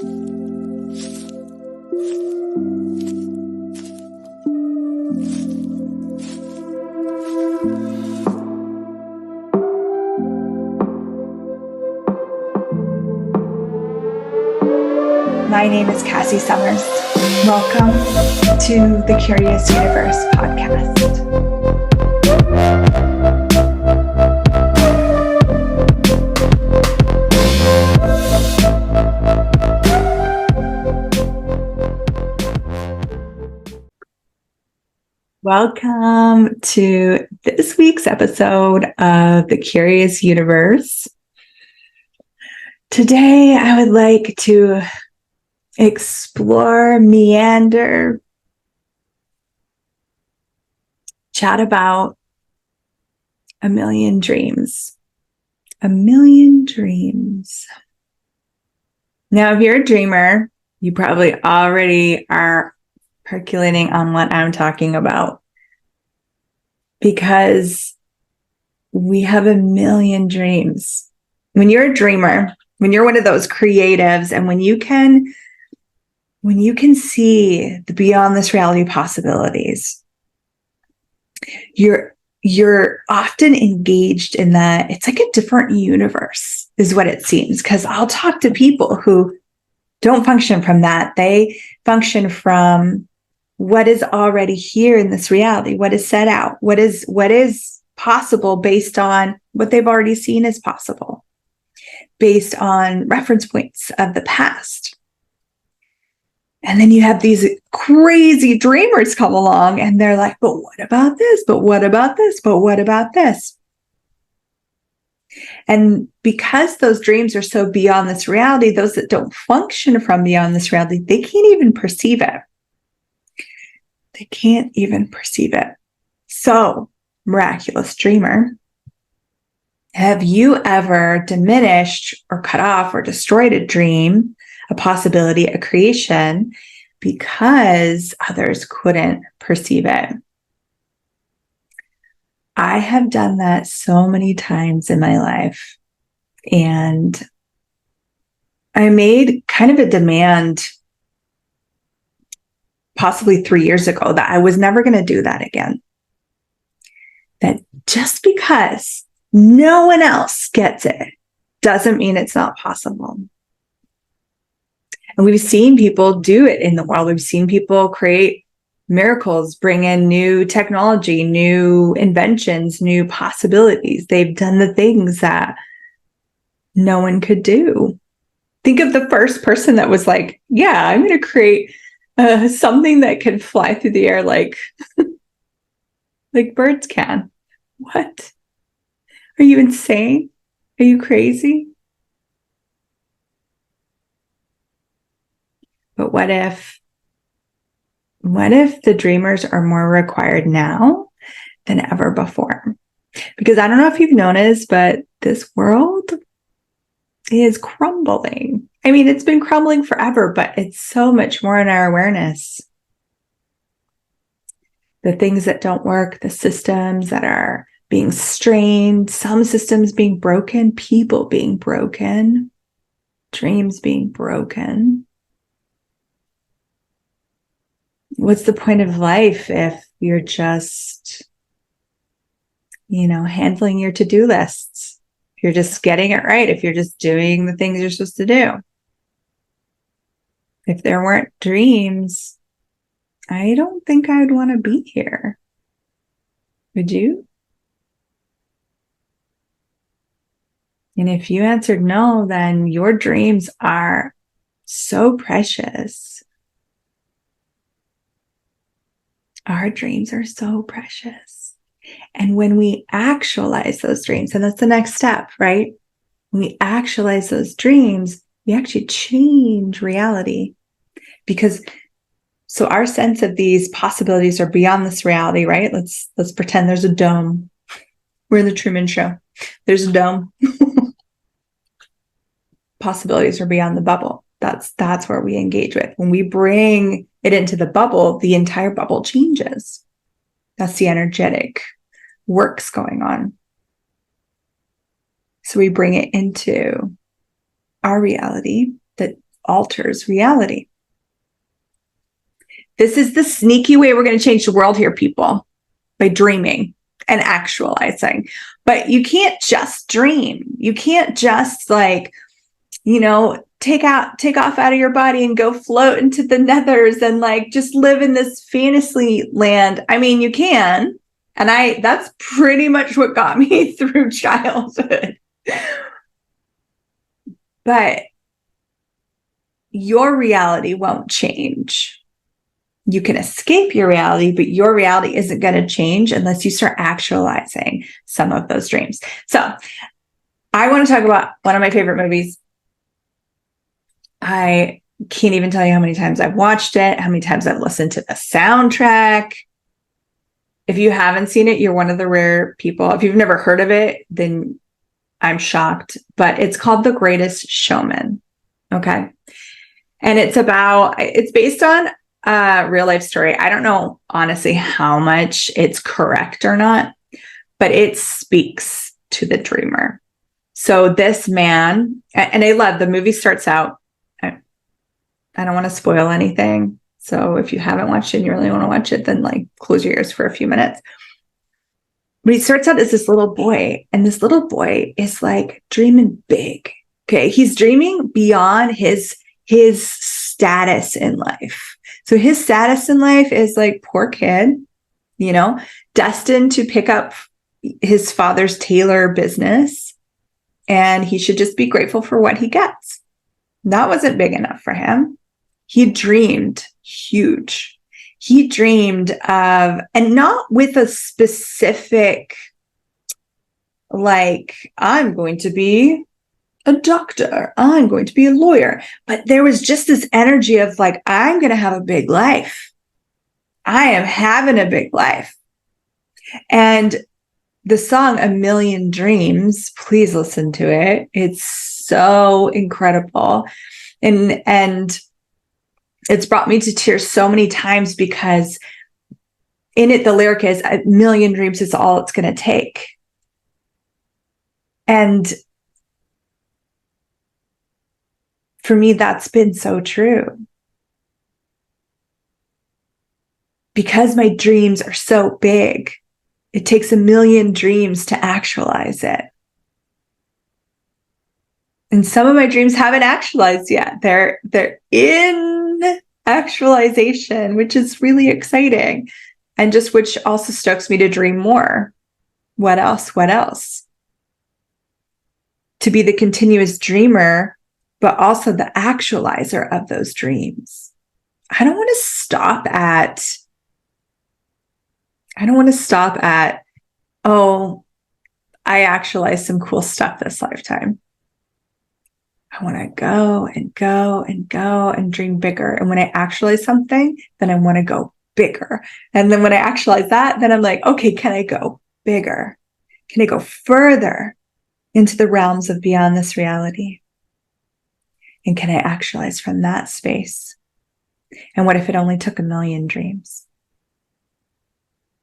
My name is Cassy Summers. Welcome to the Curious Universe podcast. Welcome to this week's episode of the Curious Universe. Today, I would like to explore, meander, chat about a million dreams. A million dreams. Now, if you're a dreamer, you probably already are percolating on what I'm talking about, because we have a million dreams. When you're a dreamer, when you're one of those creatives, and when you can see the beyond this reality possibilities, you're often engaged in that. It's like a different universe is what it seems, because I'll talk to people who don't function from that. They function from what is already here in this reality, what is set out, what is possible based on what they've already seen as possible, based on reference points of the past. And then you have these crazy dreamers come along and they're like, but what about this? But what about this? But what about this? And because those dreams are so beyond this reality, those that don't function from beyond this reality, they can't even perceive it. They can't even perceive it. So, miraculous dreamer, have you ever diminished or cut off or destroyed a dream, a possibility, a creation, because others couldn't perceive it? I have done that so many times in my life. And I made kind of a demand possibly 3 years ago that I was never going to do that again. That just because no one else gets it doesn't mean it's not possible. And we've seen people do it in the world. We've seen people create miracles, bring in new technology, new inventions, new possibilities. They've done the things that no one could do. Think of the first person that was like, yeah, I'm going to create something that can fly through the air like birds can. What? Are you insane? Are you crazy? But what if the dreamers are more required now than ever before? Because I don't know if you've noticed, but this world is crumbling. I mean, it's been crumbling forever, but it's so much more in our awareness. The things that don't work, the systems that are being strained, some systems being broken, people being broken, dreams being broken. What's the point of life if you're just, handling your to-do lists? If you're just getting it right, if you're just doing the things you're supposed to do. If there weren't dreams, I don't think I'd want to be here. Would you? And if you answered no, then your dreams are so precious. Our dreams are so precious. And when we actualize those dreams, and that's the next step, right? When we actualize those dreams, we actually change reality. Because so our sense of these possibilities are beyond this reality, right? Let's pretend there's a dome. We're in the Truman Show. There's a dome. Possibilities are beyond the bubble. That's where we engage with. When we bring it into the bubble, the entire bubble changes. That's the energetic works going on. So we bring it into our reality, that alters reality. This is the sneaky way we're going to change the world here, people, by dreaming and actualizing. But you can't just dream. You can't just like, take off out of your body and go float into the nethers and like just live in this fantasy land. I mean, you can. And that's pretty much what got me through childhood. But your reality won't change. You can escape your reality, but your reality isn't going to change unless you start actualizing some of those dreams. So I want to talk about one of my favorite movies. I can't even tell you how many times I've watched it, how many times I've listened to the soundtrack. If you haven't seen it, you're one of the rare people. If you've never heard of it, then I'm shocked. But it's called The Greatest Showman. Okay. And it's based on a real life story. I don't know, honestly, how much it's correct or not, but it speaks to the dreamer. So this man, and I love the movie starts out, I don't want to spoil anything. So if you haven't watched it and you really want to watch it, then like close your ears for a few minutes. But he starts out as this little boy, and this little boy is like dreaming big. Okay. He's dreaming beyond his status in life. So his status in life is like, poor kid, destined to pick up his father's tailor business, and he should just be grateful for what he gets. That wasn't big enough for him. He dreamed huge. He dreamed of, and not with a specific, like, I'm going to be a doctor, I'm going to be a lawyer. But there was just this energy of like, I'm going to have a big life. I am having a big life. And the song A Million Dreams, please listen to it. It's so incredible. And it's brought me to tears so many times because in it, the lyric is a million dreams is all it's going to take. And for me, that's been so true. Because my dreams are so big, it takes a million dreams to actualize it. And some of my dreams haven't actualized yet. They're in actualization, which is really exciting. And just which also stokes me to dream more. What else? What else? To be the continuous dreamer, but also the actualizer of those dreams. I don't want to stop at, oh, I actualized some cool stuff this lifetime. I want to go and go and go and dream bigger. And when I actualize something, then I want to go bigger. And then when I actualize that, then I'm like, okay, can I go bigger? Can I go further into the realms of beyond this reality? And can I actualize from that space? And what if it only took a million dreams?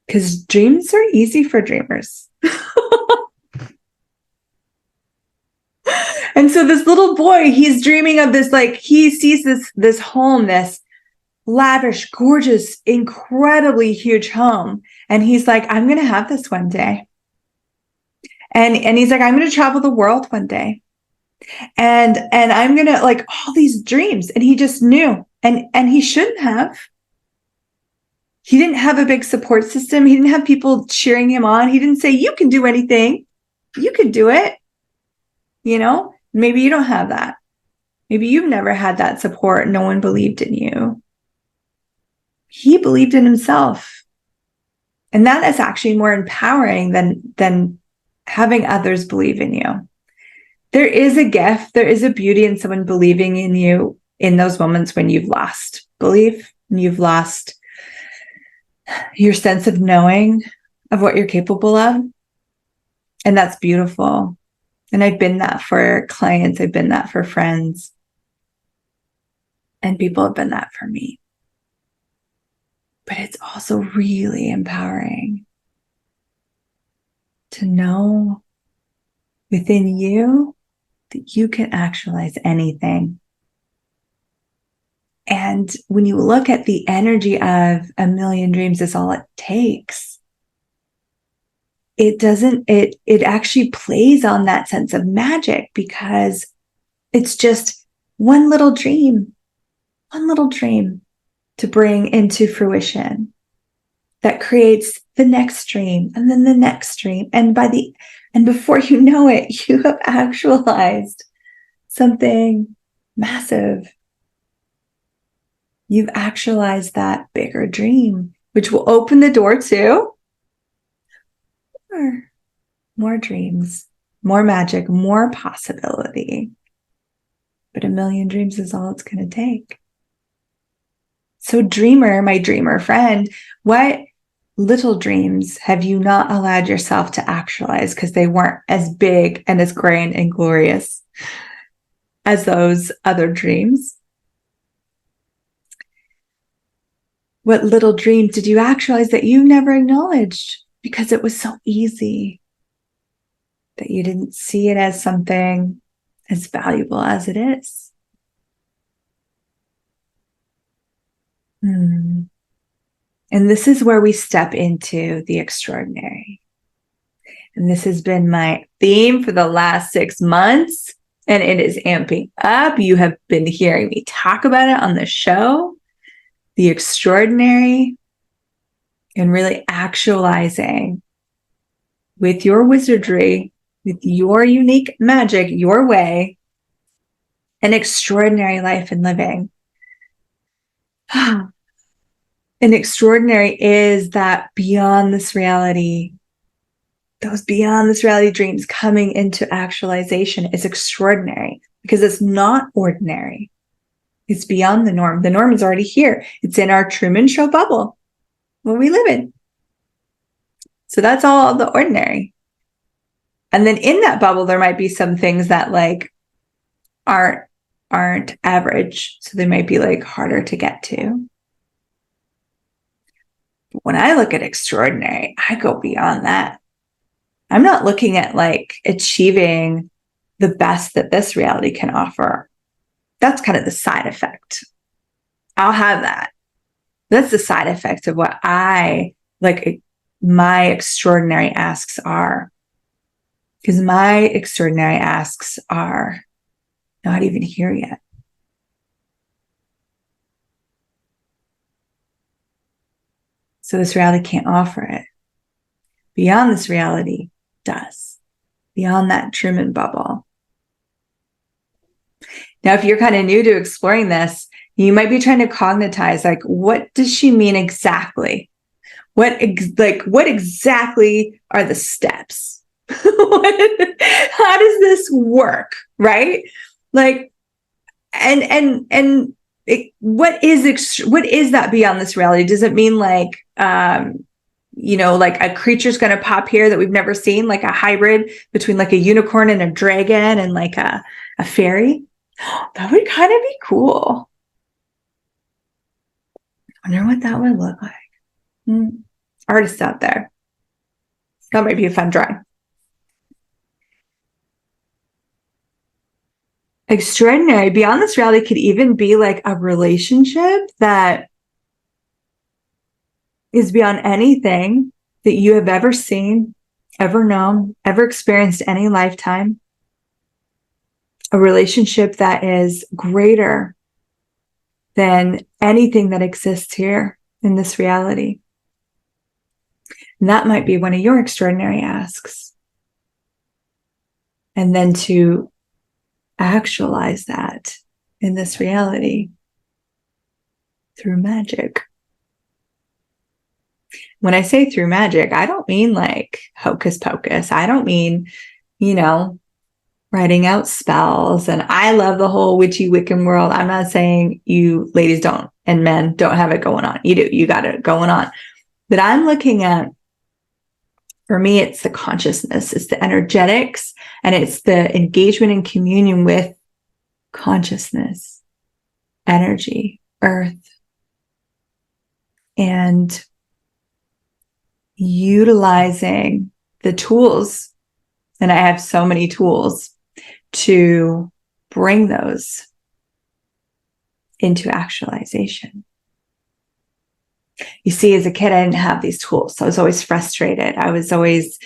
Because dreams are easy for dreamers. And so this little boy, he's dreaming of this, like he sees this home, this lavish, gorgeous, incredibly huge home. And he's like, I'm going to have this one day. And he's like, I'm going to travel the world one day. And I'm going to like all these dreams. And he just knew, and he shouldn't have. He didn't have a big support system. He didn't have people cheering him on. He didn't say, you can do anything. You can do it. Maybe you don't have that. Maybe you've never had that support. No one believed in you. He believed in himself. And that is actually more empowering than having others believe in you. There is a gift. There is a beauty in someone believing in you in those moments when you've lost belief and you've lost your sense of knowing of what you're capable of. And that's beautiful. And I've been that for clients. I've been that for friends. And people have been that for me. But it's also really empowering to know within you that you can actualize anything. And when you look at the energy of a million dreams is all it takes, it actually plays on that sense of magic, because it's just one little dream to bring into fruition that creates the next dream and then the next dream. And before you know it, you have actualized something massive. You've actualized that bigger dream, which will open the door to more dreams, more magic, more possibility. But a million dreams is all it's going to take. So dreamer, my dreamer friend, what little dreams have you not allowed yourself to actualize because they weren't as big and as grand and glorious as those other dreams? What little dreams did you actualize that you never acknowledged because it was so easy, that you didn't see it as something as valuable as it is? And this is where we step into the extraordinary. And this has been my theme for the last 6 months, and it is amping up. You have been hearing me talk about it on the show, the extraordinary, and really actualizing with your wizardry, with your unique magic, your way, an extraordinary life and living. An extraordinary is that beyond this reality, those beyond this reality dreams coming into actualization is extraordinary because it's not ordinary. It's beyond the norm. The norm is already here. It's in our Truman Show bubble where we live in. So that's all the ordinary. And then in that bubble, there might be some things that like aren't average. So they might be like harder to get to. When I look at extraordinary, I go beyond that. I'm not looking at like achieving the best that this reality can offer. That's kind of the side effect. I'll have that. That's the side effect of what I like my extraordinary asks are. Because my extraordinary asks are not even here yet. So this reality can't offer it. Beyond this reality does. Beyond that Truman bubble. Now, if you're kind of new to exploring this, you might be trying to cognitize, like, what does she mean exactly? What exactly are the steps? How does this work? Right? Like, what is that beyond this reality? Does it mean like, like a creature's going to pop here that we've never seen, like a hybrid between like a unicorn and a dragon and like a fairy? That would kind of be cool. I wonder what that would look like. Artists out there. That might be a fun drawing. Extraordinary beyond this reality could even be like a relationship that is beyond anything that you have ever seen, ever known, ever experienced any lifetime. A relationship that is greater than anything that exists here in this reality. And that might be one of your extraordinary asks. And then to actualize that in this reality through magic. When I say through magic, I don't mean like hocus pocus. I don't mean, writing out spells. And I love the whole witchy Wiccan world. I'm not saying you ladies don't and men don't have it going on. You do. You got it going on. But I'm looking at, for me, it's the consciousness, it's the energetics, and it's the engagement and communion with consciousness, energy, earth, and utilizing the tools. And I have so many tools to bring those into actualization. You see, as a kid, I didn't have these tools. So I was always frustrated. I was always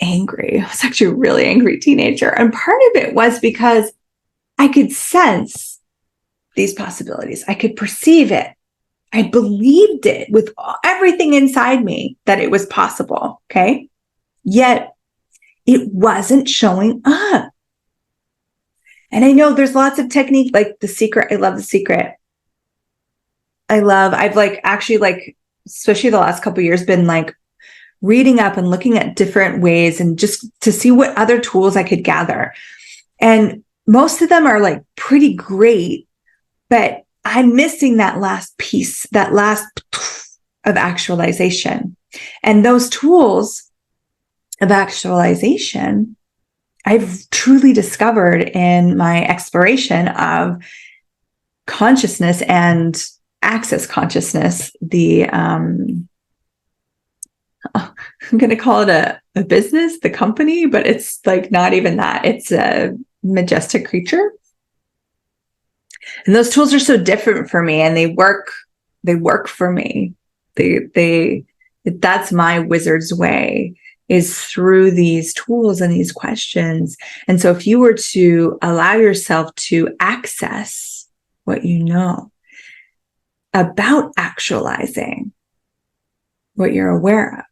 angry. I was actually a really angry teenager. And part of it was because I could sense these possibilities. I could perceive it. I believed it with everything inside me that it was possible. Okay. Yet it wasn't showing up. And I know there's lots of technique, like The Secret. I love The Secret. I've actually especially the last couple of years, been like reading up and looking at different ways and just to see what other tools I could gather. And most of them are like pretty great, but I'm missing that last piece, that last of actualization. And those tools of actualization, I've truly discovered in my exploration of consciousness and access consciousness. I'm going to call it a business, the company, but it's like not even that. It's a majestic creature. And those tools are so different for me, and they work for me. That's my wizard's way, is through these tools and these questions. And so if you were to allow yourself to access what you know about actualizing what you're aware of,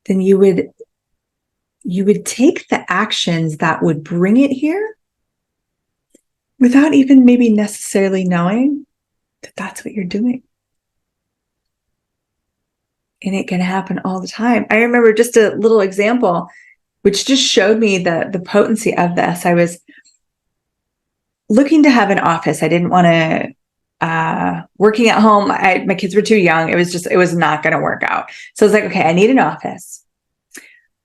then you would take the actions that would bring it here without even maybe necessarily knowing that that's what you're doing. And it can happen all the time. I remember just a little example, which just showed me the potency of this. I was looking to have an office. I didn't want to, working at home. My kids were too young. It was not going to work out. So I was like, okay, I need an office.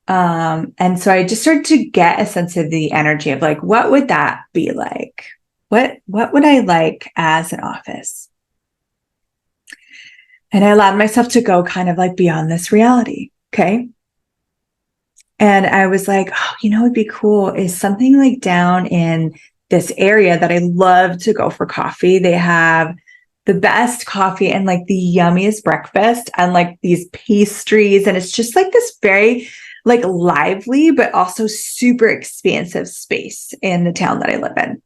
And so I just started to get a sense of the energy of like, what would that be like? What would I like as an office? And I allowed myself to go kind of like beyond this reality. Okay. And I was like, oh, what'd be cool is something like down in this area that I love to go for coffee. They have the best coffee and like the yummiest breakfast and like these pastries. And it's just like this very like lively, but also super expansive space in the town that I live in.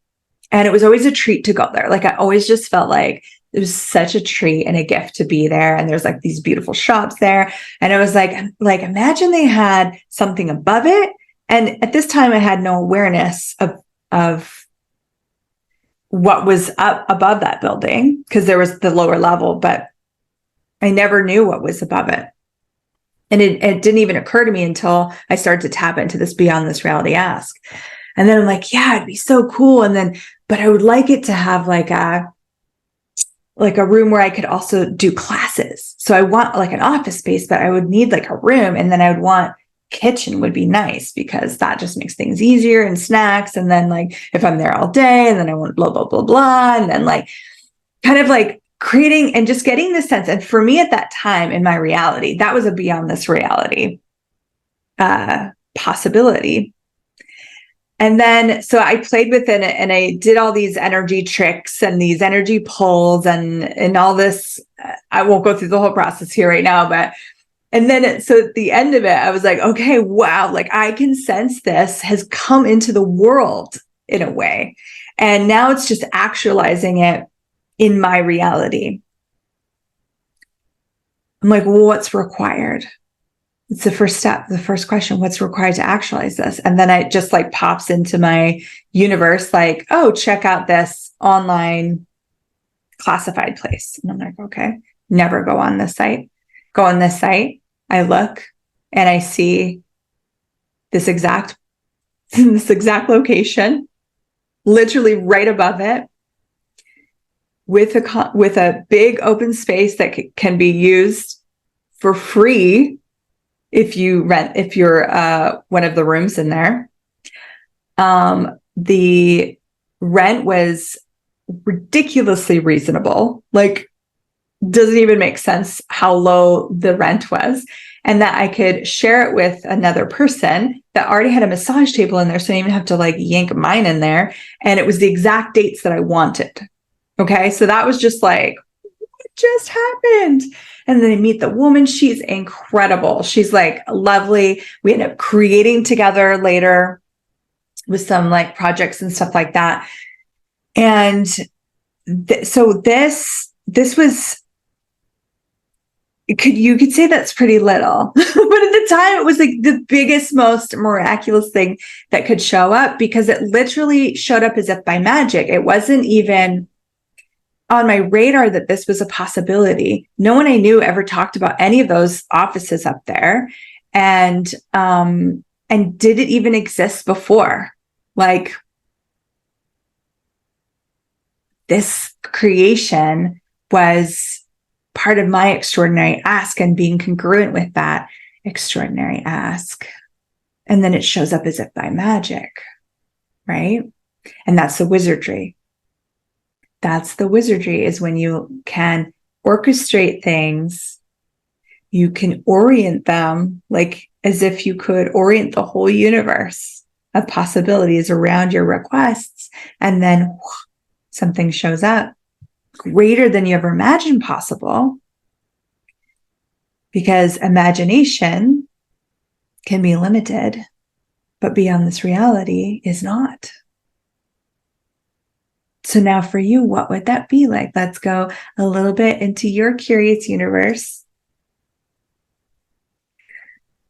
And it was always a treat to go there. Like I always just felt like it was such a treat and a gift to be there. And there's like these beautiful shops there. And I was like, imagine they had something above it. And at this time I had no awareness of what was up above that building, because there was the lower level, but I never knew what was above it. And it didn't even occur to me until I started to tap into this beyond this reality ask. And then I'm like, yeah, it'd be so cool. And then, but I would like it to have like a room where I could also do classes. So I want like an office space, but I would need like a room. And then I would want kitchen would be nice, because that just makes things easier, and snacks. And then like, if I'm there all day, and then I want blah, blah, blah, blah. And then like, kind of like creating and just getting the sense. And for me at that time in my reality, that was a beyond this reality possibility. And then, so I played with it and I did all these energy tricks and these energy pulls and all this. I won't go through the whole process here right now, and then, so at the end of it, I was like, okay, wow, like I can sense this has come into the world in a way. And now it's just actualizing it in my reality. I'm like, well, what's required? It's the first step, the first question, what's required to actualize this? And then it just like pops into my universe, like, oh, check out this online classified place. And I'm like, okay, never go on this site. Go on this site. I look and I see this exact location, literally right above it, with a big open space that can be used for free if you're one of the rooms in there. The rent was ridiculously reasonable. Like, doesn't even make sense how low the rent was. and that I could share it with another person that already had a massage table in there. So I didn't even have to like yank mine in there. And it was the exact dates that I wanted. Okay. So that was just like, what just happened? And then I meet the woman. She's incredible. She's like lovely. We end up creating together later with some like projects and stuff like that. And so this was, you could say that's pretty little, but at the time it was like the biggest, most miraculous thing that could show up, because it literally showed up as if by magic. It wasn't even on my radar that this was a possibility. No one I knew ever talked about any of those offices up there. And did it even exist before? Like, this creation was part of my extraordinary ask, and being congruent with that extraordinary ask. And then it shows up as if by magic, right? And that's the wizardry. That's the wizardry, is when you can orchestrate things, you can orient them like as if you could orient the whole universe of possibilities around your requests. And then something shows up greater than you ever imagined possible, because imagination can be limited, but beyond this reality is not. So now for you, what would that be like? Let's go a little bit into your curious universe.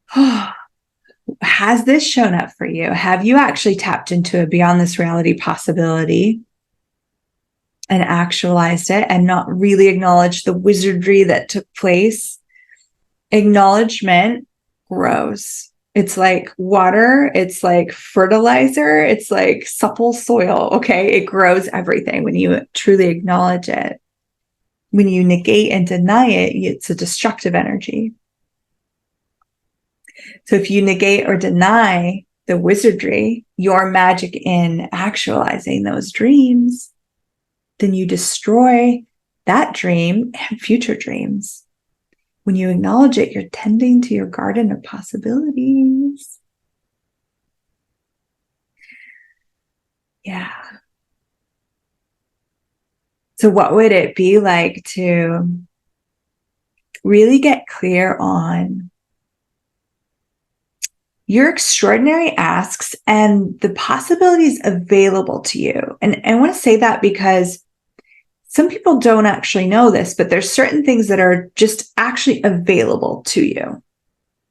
Has this shown up for you? Have you actually tapped into a beyond this reality possibility and actualized it, and not really acknowledged the wizardry that took place? Acknowledgement grows. It's like water. It's like fertilizer. It's like supple soil. Okay. It grows everything when you truly acknowledge it. When you negate and deny it, it's a destructive energy. So if you negate or deny the wizardry, your magic in actualizing those dreams, then you destroy that dream and future dreams. When you acknowledge it, you're tending to your garden of possibilities. Yeah. So what would it be like to really get clear on your extraordinary asks and the possibilities available to you? And I want to say that because some people don't actually know this, but there's certain things that are just actually available to you.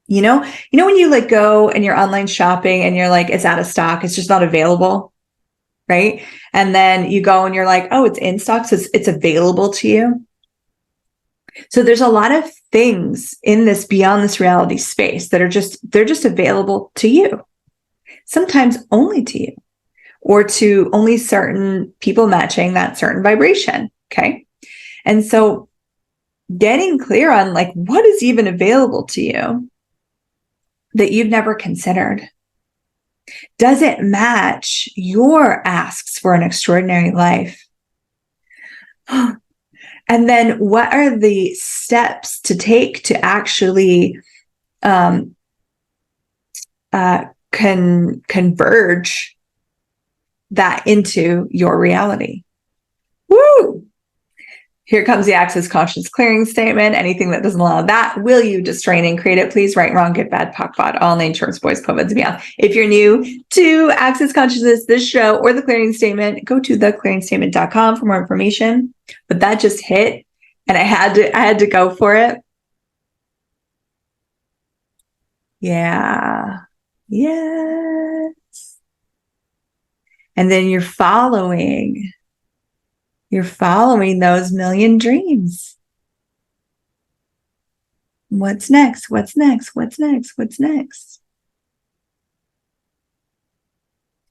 You know, when you like go and you're online shopping and you're like, it's out of stock, it's just not available, right? And then you go and you're like, oh, it's in stock, so it's available to you. So there's a lot of things in this beyond this reality space that are they're just available to you, sometimes only to you, or to only certain people matching that certain vibration. Okay. And so getting clear on like, what is even available to you that you've never considered? Does it match your asks for an extraordinary life? And then what are the steps to take to actually converge that into your reality? Woo! Here comes the Access Conscious clearing statement. Anything that doesn't allow that, will you destroy and create it, please? Right, wrong, good, bad, POC, POD, all named shorts, boys, COVID, and beyond. If you're new to Access Consciousness, this show, or the clearing statement, go to theclearingstatement.com for more information. But that just hit, and I had to go for it. Yeah. Yes. And then you're following those million dreams. What's next? What's next? What's next? What's next?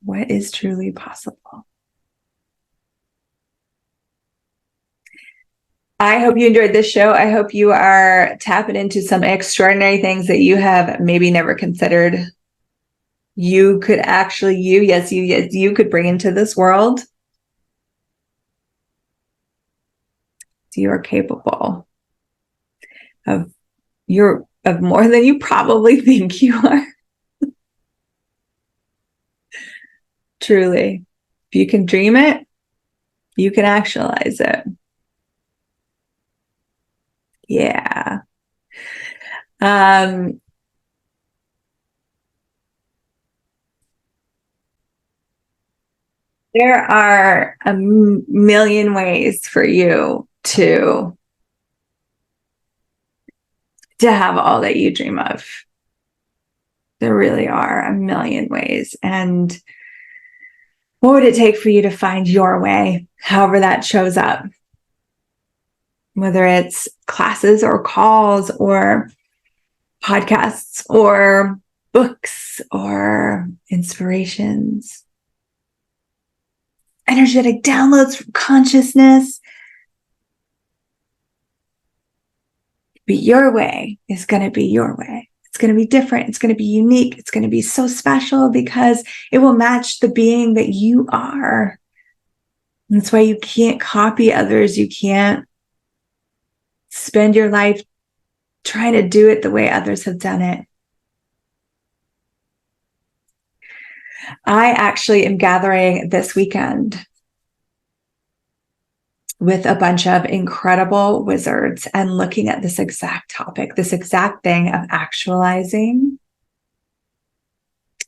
What is truly possible? I hope you enjoyed this show. I hope you are tapping into some extraordinary things that you have maybe never considered you could actually, you could bring into this world. You are capable of, you're of more than you probably think you are. Truly. If you can dream it, you can actualize it. Yeah. There are a million ways for you to have all that you dream of. There really are a million ways. And what would it take for you to find your way, however that shows up? Whether it's classes or calls or podcasts or books or inspirations, energetic downloads from consciousness. But your way is going to be your way. It's going to be different. It's going to be unique. It's going to be so special because it will match the being that you are. And that's why you can't copy others. You can't spend your life trying to do it the way others have done it. I actually am gathering this weekend with a bunch of incredible wizards and looking at this exact topic, this exact thing of actualizing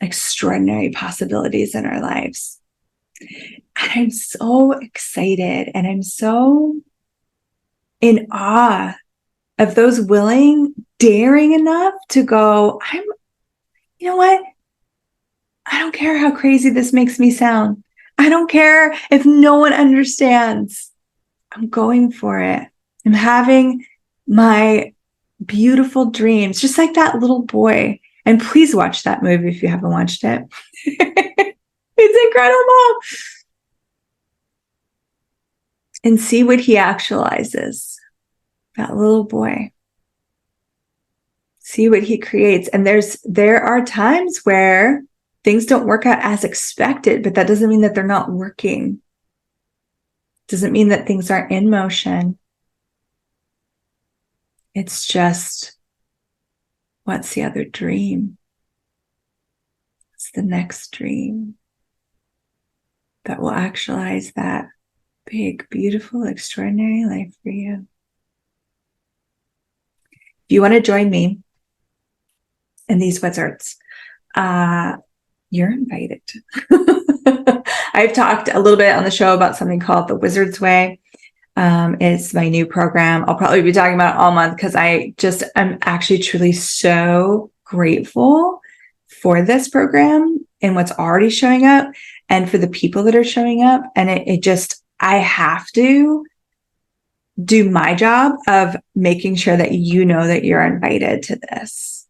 extraordinary possibilities in our lives. And I'm so excited and I'm so in awe of those willing, daring enough to go, you know what? I don't care how crazy this makes me sound. I don't care if no one understands. I'm going for it. I'm having my beautiful dreams, just like that little boy. And please watch that movie if you haven't watched it. It's incredible. And see what he actualizes. That little boy. See what he creates. And there are times where things don't work out as expected, but that doesn't mean that they're not working. Doesn't mean that things aren't in motion. It's just, what's the other dream? What's the next dream that will actualize that big, beautiful, extraordinary life for you? If you want to join me in these wizards, you're invited. I've talked a little bit on the show about something called the Wizard's Way. It's my new program. I'll probably be talking about it all month because I'm actually truly so grateful for this program and what's already showing up and for the people that are showing up. And I have to do my job of making sure that you know that you're invited to this.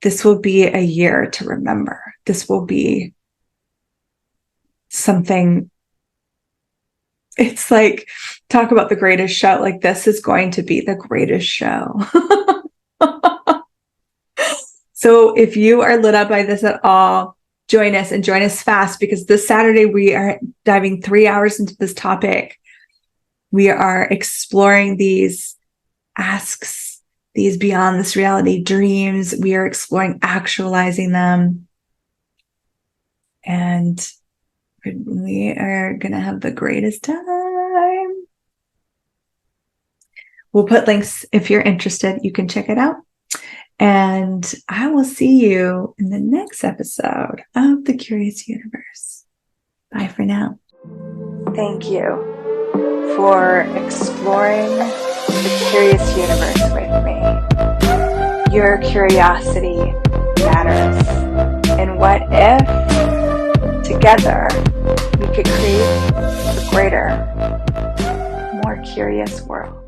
This will be a year to remember. This will be something. It's like, talk about the greatest show. Like, this is going to be the greatest show. So if you are lit up by this at all, join us and join us fast, because this Saturday we are diving 3 hours into this topic. We are exploring these asks, these beyond this reality dreams. We are exploring actualizing them. And we are going to have the greatest time. We'll put links if you're interested. You can check it out. And I will see you in the next episode of The Curious Universe. Bye for now. Thank you for exploring the curious universe with me. Your curiosity matters. And what if together we could create a greater, more curious world?